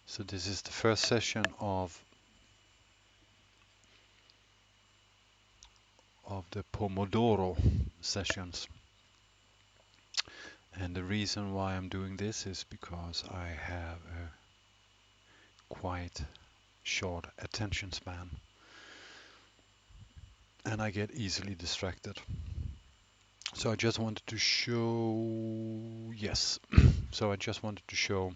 So this is the first session of the Pomodoro sessions. And the reason why I'm doing this is because I have a quite short attention span and I get easily distracted. So I just wanted to show, yes, so I just wanted to show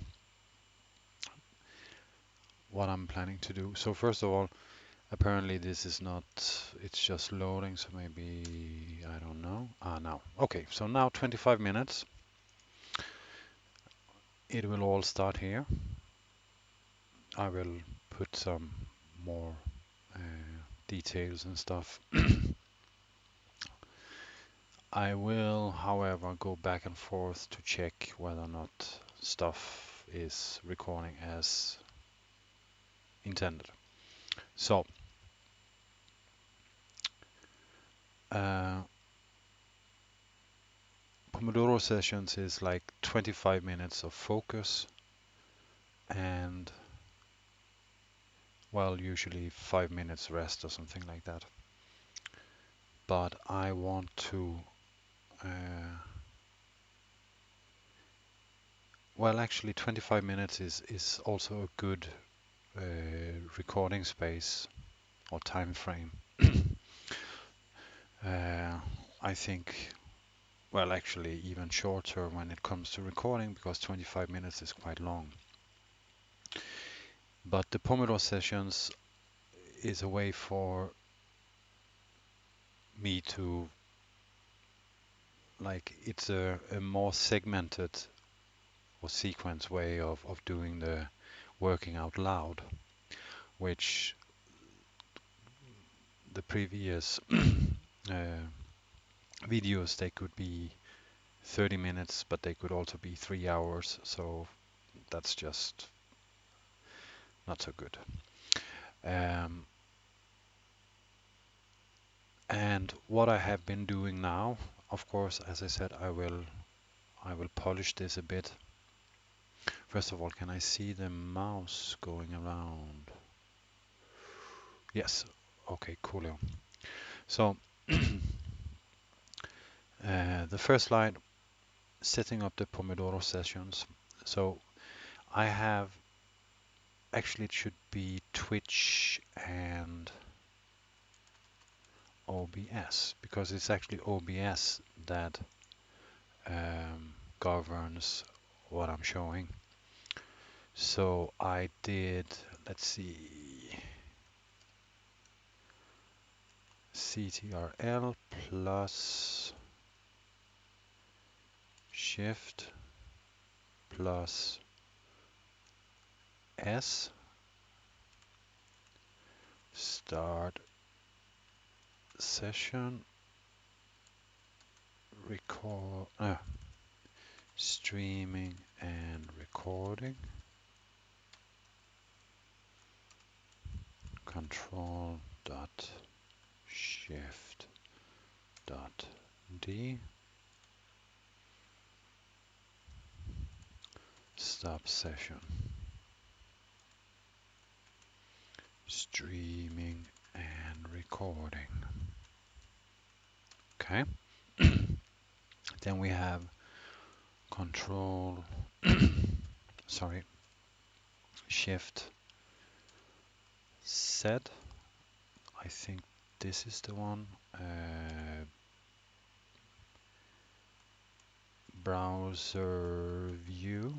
what I'm planning to do. So first of all, apparently this is not, it's just loading, so maybe, I don't know. Now. Okay, so now 25 minutes. It will all start here. I will put some more uh, details and stuff. I will, however, go back and forth to check whether or not stuff is recording as intended. So, uh, Pomodoro sessions is like 25 minutes of focus and, well, usually 5 minutes rest or something like that. But I want to, well, actually 25 minutes is also a good recording space or time frame. uh, I think, well, actually even shorter when it comes to recording because 25 minutes is quite long. But the Pomodoro sessions is a way for me to, like, it's a more segmented or sequence way of doing the working out loud, which the previous videos, they could be 30 minutes, but they could also be 3 hours. So that's just not so good. Um, and what I have been doing now, of course, as I said, I will polish this a bit. First of all, can I see the mouse going around? Yes. Okay, cool. So the first slide, setting up the Pomodoro sessions. So I have, actually it should be Twitch and OBS because it's actually OBS that governs what I'm showing. So I did, let's see, CTRL plus Shift plus S, start session, record, streaming and recording, control dot shift dot D, stop session, streaming and recording. Okay. Then we have control, sorry, shift Z. I think this is the one. Browser view.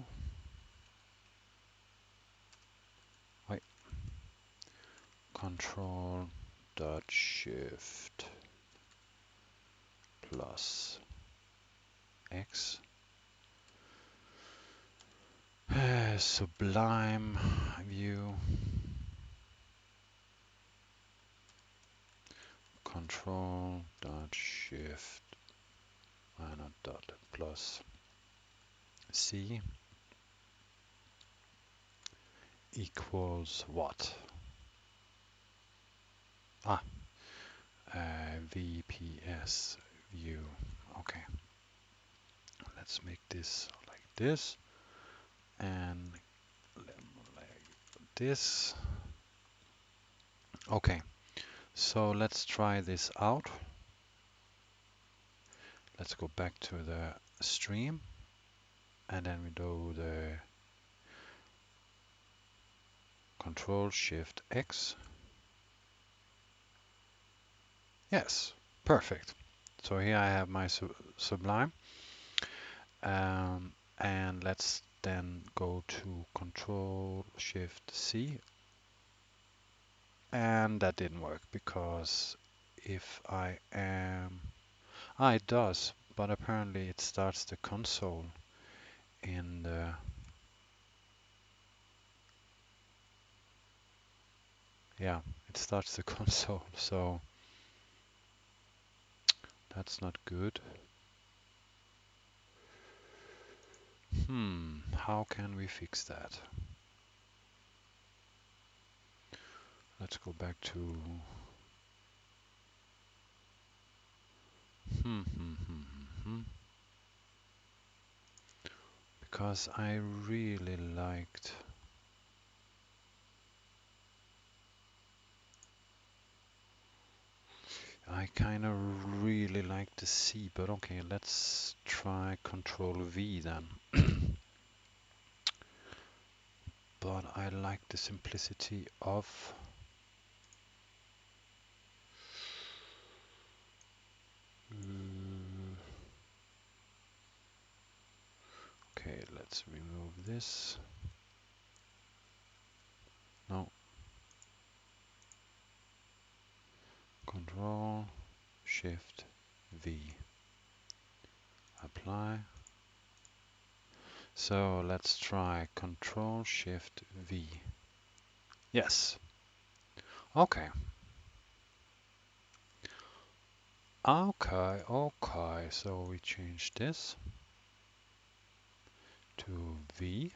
Wait. Control dot shift plus X. Sublime view. Control dot shift not dot plus C equals what? Ah, VPS view. Okay, let's make this like this and this. Okay, so let's try this out. Let's go back to the stream and then we do the Control Shift X. Yes, perfect. So here I have my Sublime. And let's then go to Control Shift C. And that didn't work because if I am... Ah, it does, but apparently it starts the console in the... Yeah, it starts the console, so that's not good. How can we fix that? Let's go back to... Because I really liked... I kind of really like the C, but okay, let's try Control V then. But I like the simplicity of... Okay, let's remove this. No. Control Shift V. Apply. So let's try Control Shift V. Yes. Okay. Okay. So we change this to V.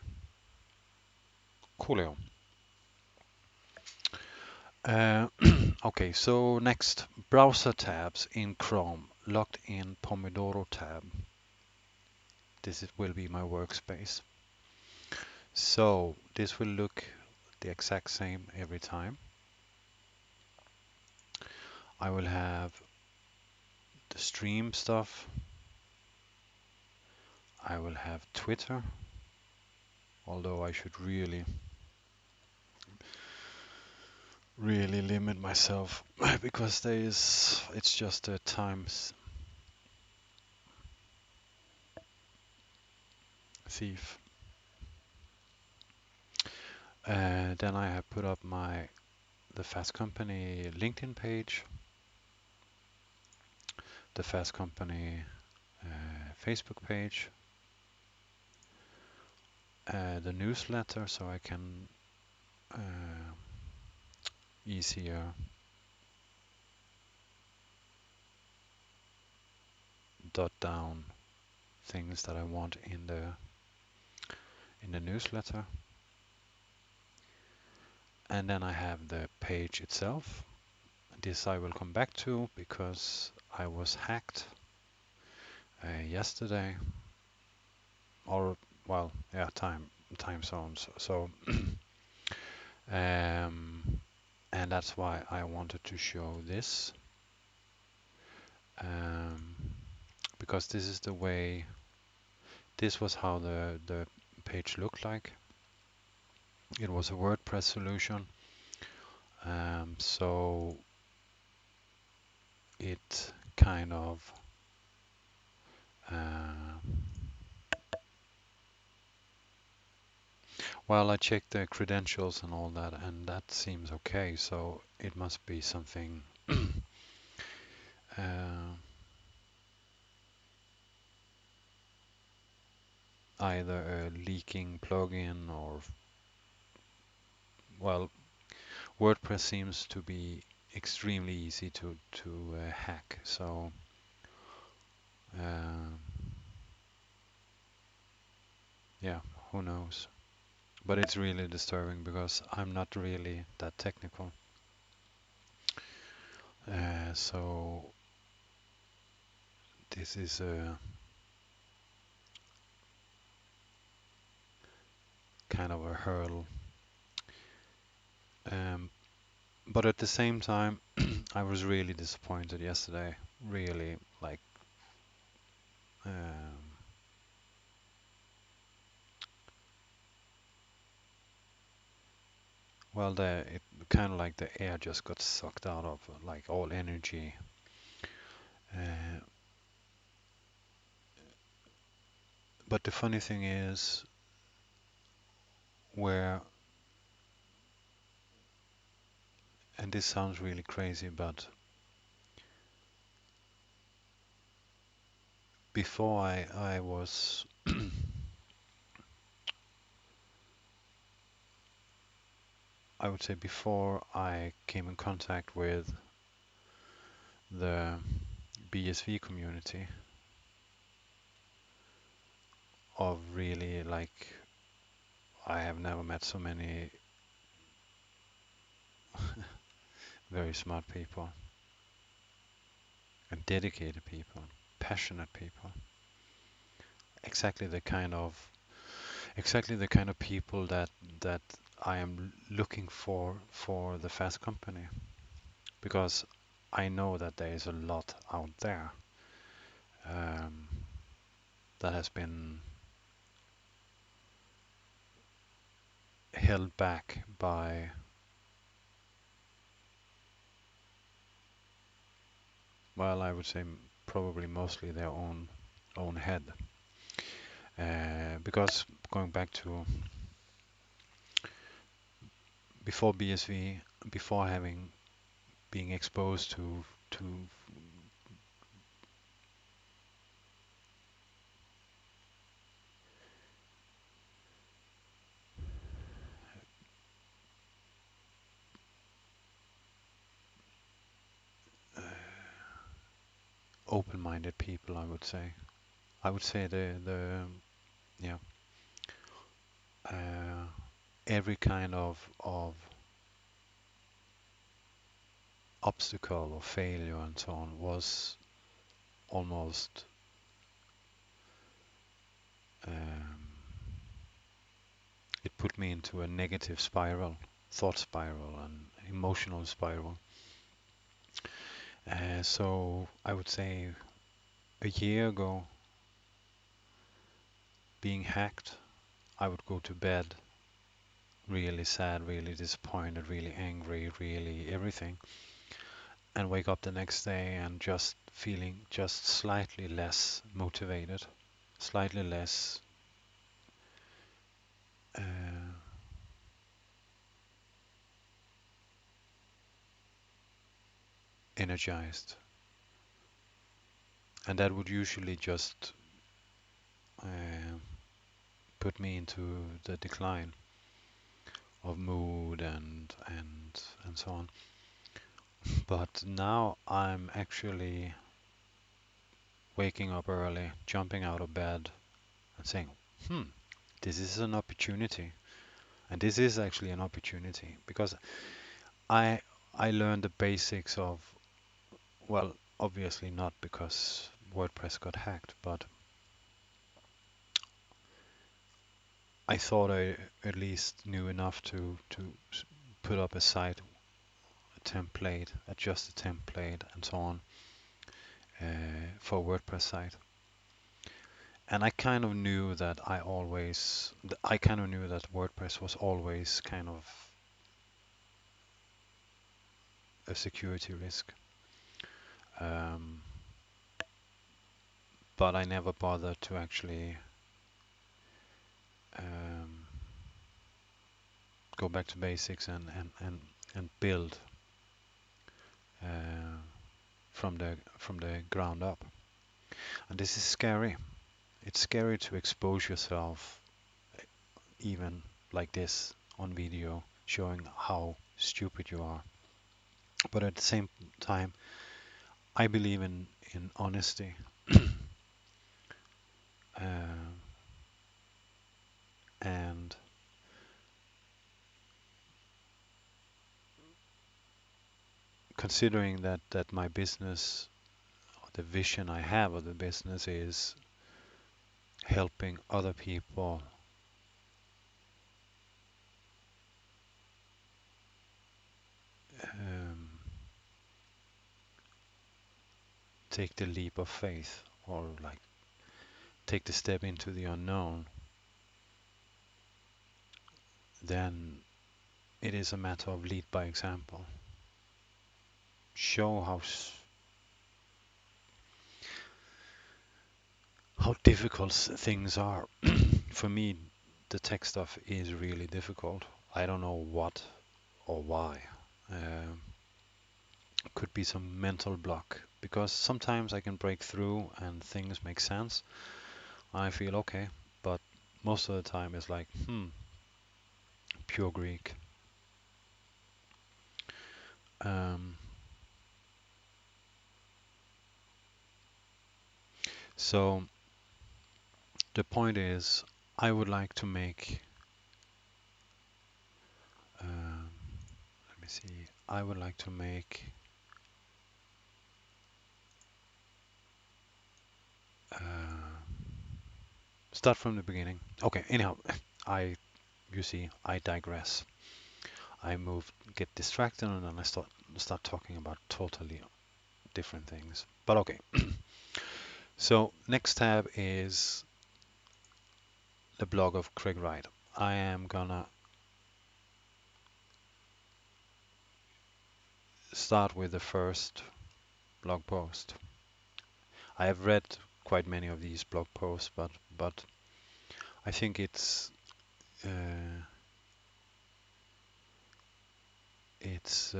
Coolio. Okay, so next, browser tabs in Chrome, locked in Pomodoro tab. Will be my workspace. So this will look the exact same every time. I will have the stream stuff. I will have Twitter, although I should really limit myself because it's just a times thief. Then I have put up the Fast Company LinkedIn page, the Fast Company Facebook page, the newsletter, so I can easier dot down things that I want in the newsletter. And then I have the page itself. This I will come back to because I was hacked yesterday, or well, yeah, time zones. So and that's why I wanted to show this, because this is the way. This was how the page looked like. It was a WordPress solution, so it kind of well, I checked the credentials and all that, and that seems okay. So it must be something either a leaking plugin or, well, WordPress seems to be extremely easy to hack. So yeah, who knows? But it's really disturbing because I'm not really that technical. So this is a kind of a hurdle Um, but at the same time, I was really disappointed yesterday. Really, like, um, well, it kind of like the air just got sucked out of like all energy. Uh, but the funny thing is, where, and this sounds really crazy, but before I was, I would say before I came in contact with the BSV community of really like, I have never met so many very smart people and dedicated people, passionate people. Exactly the kind of exactly the kind of people that I am looking for the fast company, because I know that there is a lot out there um, that has been held back by, well, I would say probably mostly their own head. Because going back to before BSV, before having being exposed to uh, open-minded people, I would say the yeah, uh, every kind of obstacle or failure and so on was almost um, it put me into a negative spiral, thought spiral, and emotional spiral. So I would say a year ago, being hacked, I would go to bed really sad, really disappointed, really angry, really everything, and wake up the next day and just feeling just slightly less motivated, slightly less uh, energized. And that would usually just uh, put me into the decline of mood and so on. But now I'm actually waking up early, jumping out of bed, and saying, "Hmm, this is an opportunity." And this is actually an opportunity because I I learned the basics of, well, obviously not because WordPress got hacked, but I thought I at least knew enough to put up a site, a template, adjust the template, and so on for a WordPress site. And I kind of knew that WordPress was always kind of a security risk. Um, but I never bothered to actually um, go back to basics and build uh, from the ground up. And this is scary. It's scary to expose yourself even like this on video, showing how stupid you are. But at the same time, I believe in honesty. uh, and considering that my business, the vision I have of the business is helping other people take the leap of faith, or like take the step into the unknown, then it is a matter of lead by example. Show how difficult things are. For me, the tech stuff is really difficult. I don't know what or why. Um, could be some mental block because sometimes I can break through and things make sense. I feel okay, but most of the time it's like, pure Greek. Um, so the point is, I would like to make, um, let me see, I would like to make, uh, start from the beginning. Okay, anyhow, I, you see, I digress. I move, get distracted, and then I start talking about totally different things. But okay, so next tab is the blog of Craig Wright. I am gonna start with the first blog post. I have read quite many of these blog posts, but I think uh, it's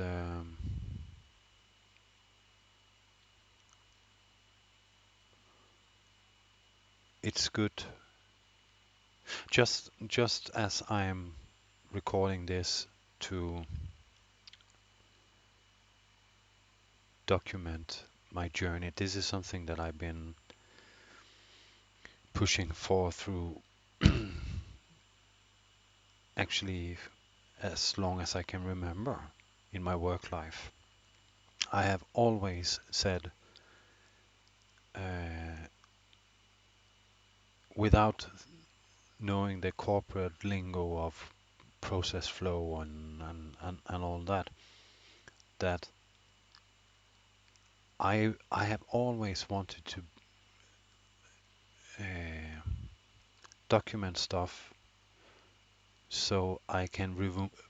it's good. Just as I'm recording this to document my journey, this is something that I've been pushing for through actually as long as I can remember in my work life. I have always said, uh, without knowing the corporate lingo of process flow and all that, that I have always wanted to uh, document stuff so I can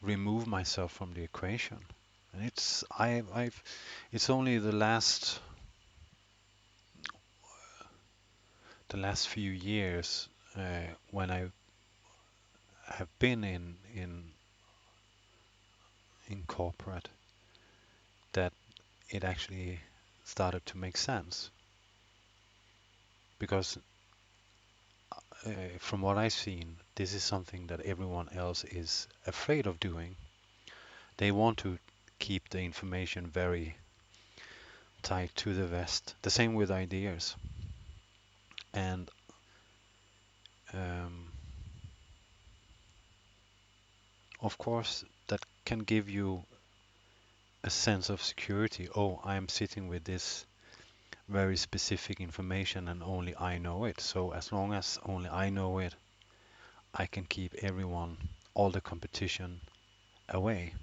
remove myself from the equation. And it's only the last few years when I have been in corporate that it actually started to make sense because from what I've seen, this is something that everyone else is afraid of doing. They want to keep the information very tied to the vest. The same with ideas. And um, of course, that can give you a sense of security. Oh, I'm sitting with this very specific information and only I know it. So as long as only I know it, I can keep everyone, all the competition away.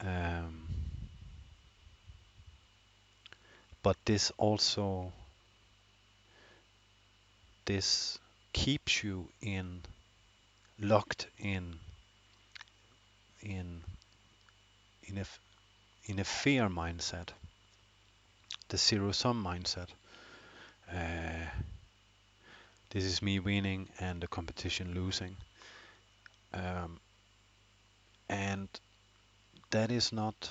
Um, but this keeps you locked in in a in a fear mindset, the zero sum mindset. Uh, this is me winning and the competition losing, um, and that is not.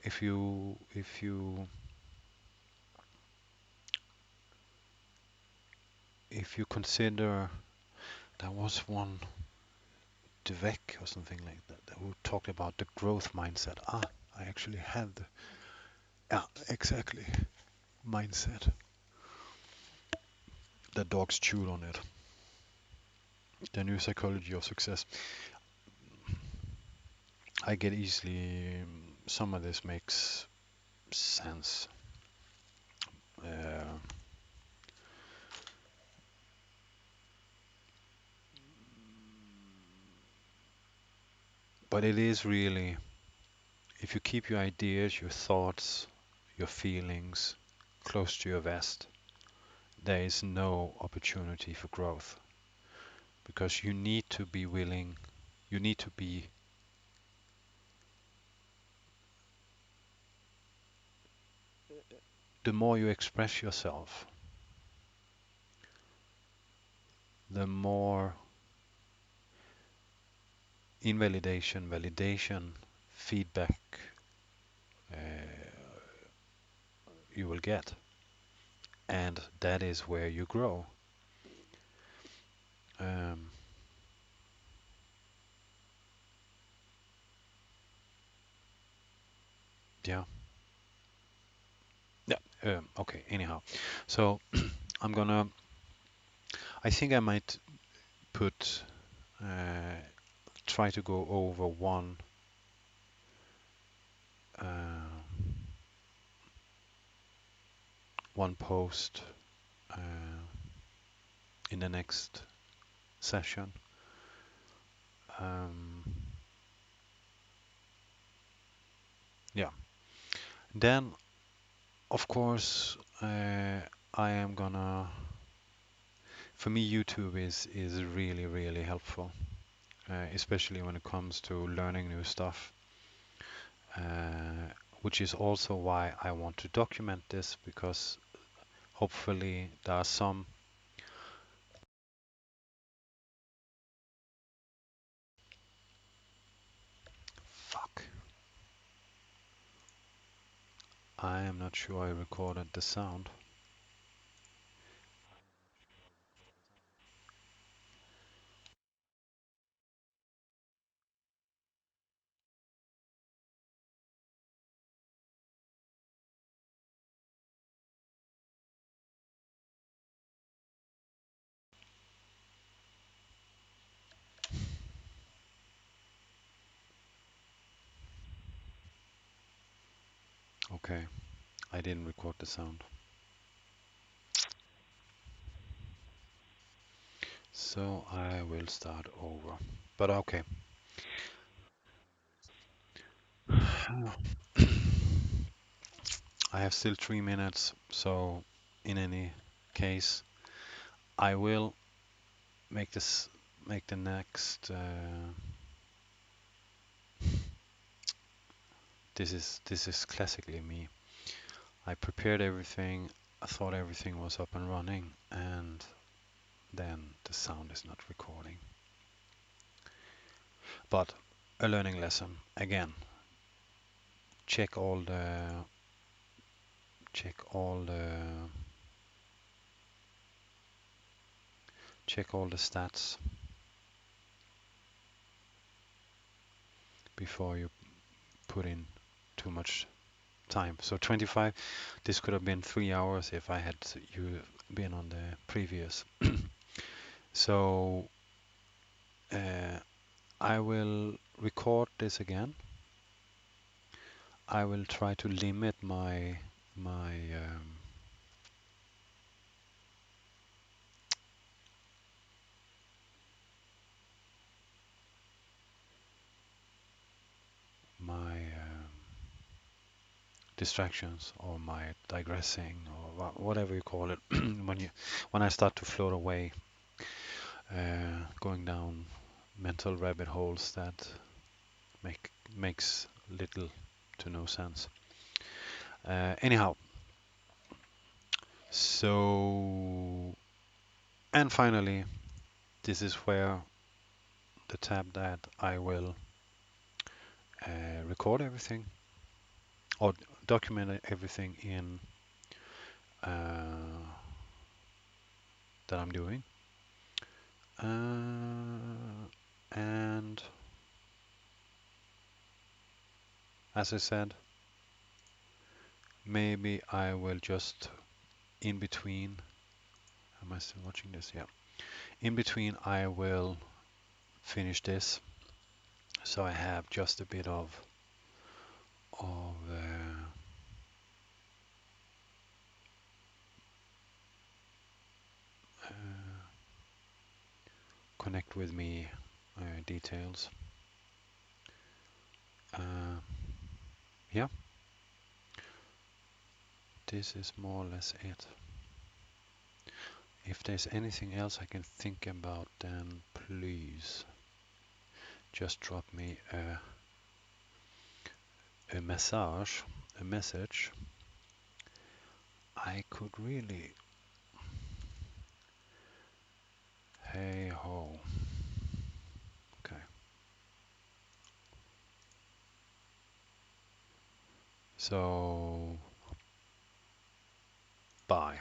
If you consider, there was one Dweck or something like that who talked about the growth mindset. I actually have the, yeah, exactly, mindset. The dogs chewed on it. The new psychology of success. I get easily, some of this makes sense. Uh, but it is really, if you keep your ideas, your thoughts, your feelings close to your vest, there is no opportunity for growth because you need to be willing, you need to be, the more you express yourself, the more invalidation, validation, feedback uh, you will get. And that is where you grow. Um, yeah, yeah. Okay. Anyhow, so I'm gonna. I think I might put try to go over uh, one post in the next session. Um, yeah. Then, of course, I am gonna. For me, YouTube is really really helpful, especially when it comes to learning new stuff. Uh, which is also why I want to document this because hopefully there are some. Fuck. I am not sure I recorded the sound. Okay, I didn't record the sound. So I will start over. But okay. I have still 3 minutes, so in any case, I will make this make the next. This is classically me. I prepared everything. I thought everything was up and running, and then the sound is not recording. But a learning lesson again. Check all the check all the check all the stats before you put in too much time. So 25, this could have been 3 hours if I had you been on the previous. So uh, I will record this again. I will try to limit my distractions or my digressing or whatever you call it when I start to float away, going down mental rabbit holes that makes little to no sense. Anyhow, so and finally, this is where the tab that I will record everything or document everything in that I'm doing. And as I said, maybe I will just in between. Am I still watching this? Yeah. In between, I will finish this, so I have just a bit of uh, connect with me details. Uh, Yeah, this is more or less it. If there's anything else I can think about, then please just drop me a message. I could really, hey ho. Okay, so bye.